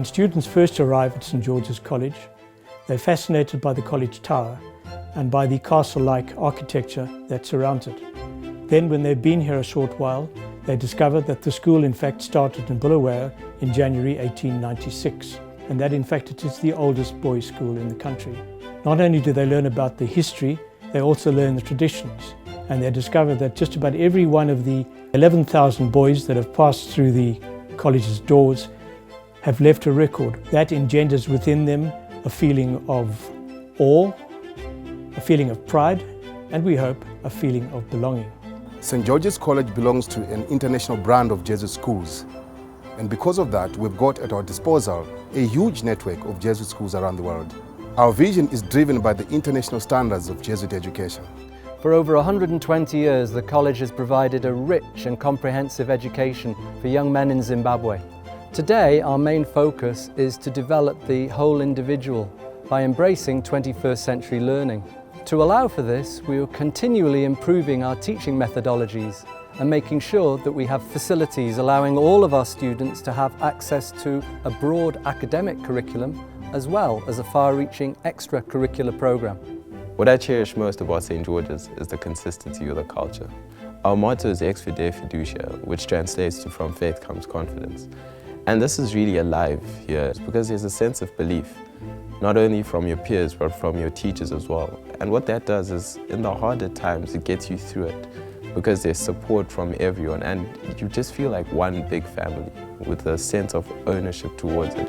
When students first arrive at St George's College, they're fascinated by the college tower and by the castle-like architecture that surrounds it. Then, when they've been here a short while, they discover that the school in fact started in Bulawayo in January 1896, and that in fact it is the oldest boys' school in the country. Not only do they learn about the history, they also learn the traditions, and they discover that just about every one of the 11,000 boys that have passed through the college's doors have left a record. That engenders within them a feeling of awe, a feeling of pride, and we hope a feeling of belonging. St George's College belongs to an international brand of Jesuit schools, and because of that we've got at our disposal a huge network of Jesuit schools around the world. Our vision is driven by the international standards of Jesuit education. For over 120 years, the college has provided a rich and comprehensive education for young men in Zimbabwe. Today, our main focus is to develop the whole individual by embracing 21st century learning. To allow for this, we are continually improving our teaching methodologies and making sure that we have facilities allowing all of our students to have access to a broad academic curriculum as well as a far-reaching extracurricular program. What I cherish most about St. George's is the consistency of the culture. Our motto is Ex Fide Fiducia, which translates to from faith comes confidence. And this is really alive here because there's a sense of belief, not only from your peers, but from your teachers as well. And what that does is, in the harder times, it gets you through it because there's support from everyone and you just feel like one big family with a sense of ownership towards it.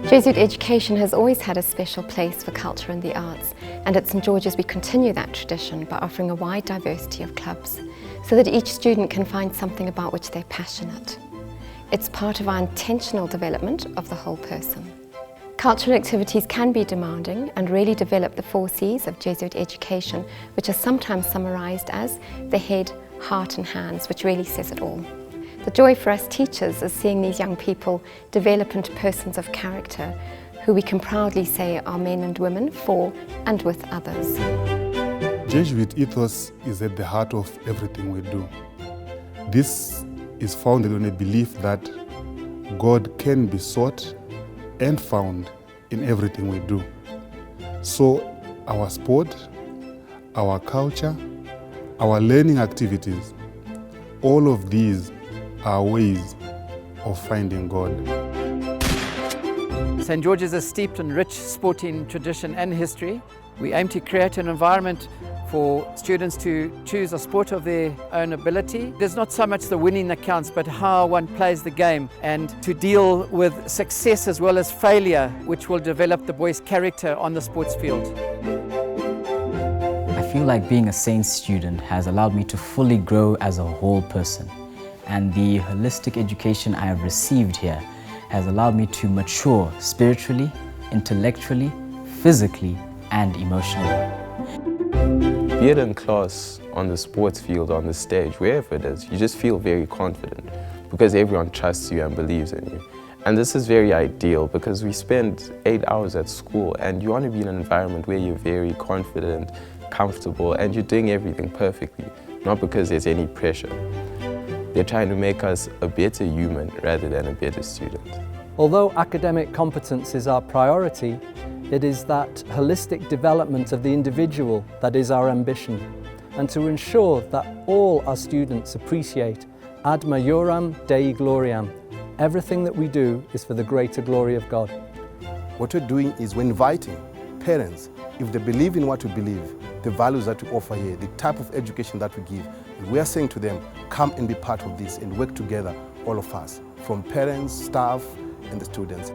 Jesuit education has always had a special place for culture and the arts, and at St George's we continue that tradition by offering a wide diversity of clubs so that each student can find something about which they're passionate. It's part of our intentional development of the whole person. Cultural activities can be demanding and really develop the 4 C's of Jesuit education, which are sometimes summarised as the head, heart and hands, which really says it all. The joy for us teachers is seeing these young people develop into persons of character who we can proudly say are men and women for and with others. Jesuit ethos is at the heart of everything we do. This is founded on a belief that God can be sought and found in everything we do. So our sport, our culture, our learning activities, all of these are ways of finding God. St George's is steeped in rich sporting tradition and history. We aim to create an environment for students to choose a sport of their own ability. There's not so much the winning that counts, but how one plays the game, and to deal with success as well as failure, which will develop the boy's character on the sports field. I feel like being a Saint student has allowed me to fully grow as a whole person. And the holistic education I have received here has allowed me to mature spiritually, intellectually, physically, and emotionally. Be it in class, on the sports field, on the stage, wherever it is, you just feel very confident because everyone trusts you and believes in you. And this is very ideal because we spend 8 hours at school and you want to be in an environment where you're very confident, comfortable, and you're doing everything perfectly, not because there's any pressure. They're trying to make us a better human rather than a better student. Although academic competence is our priority, it is that holistic development of the individual that is our ambition, and to ensure that all our students appreciate ad majorem Dei gloriam. Everything that we do is for the greater glory of God. What we're doing is we're inviting parents, if they believe in what we believe, the values that we offer here, the type of education that we give, we are saying to them, come and be part of this and work together, all of us, from parents, staff, and the students.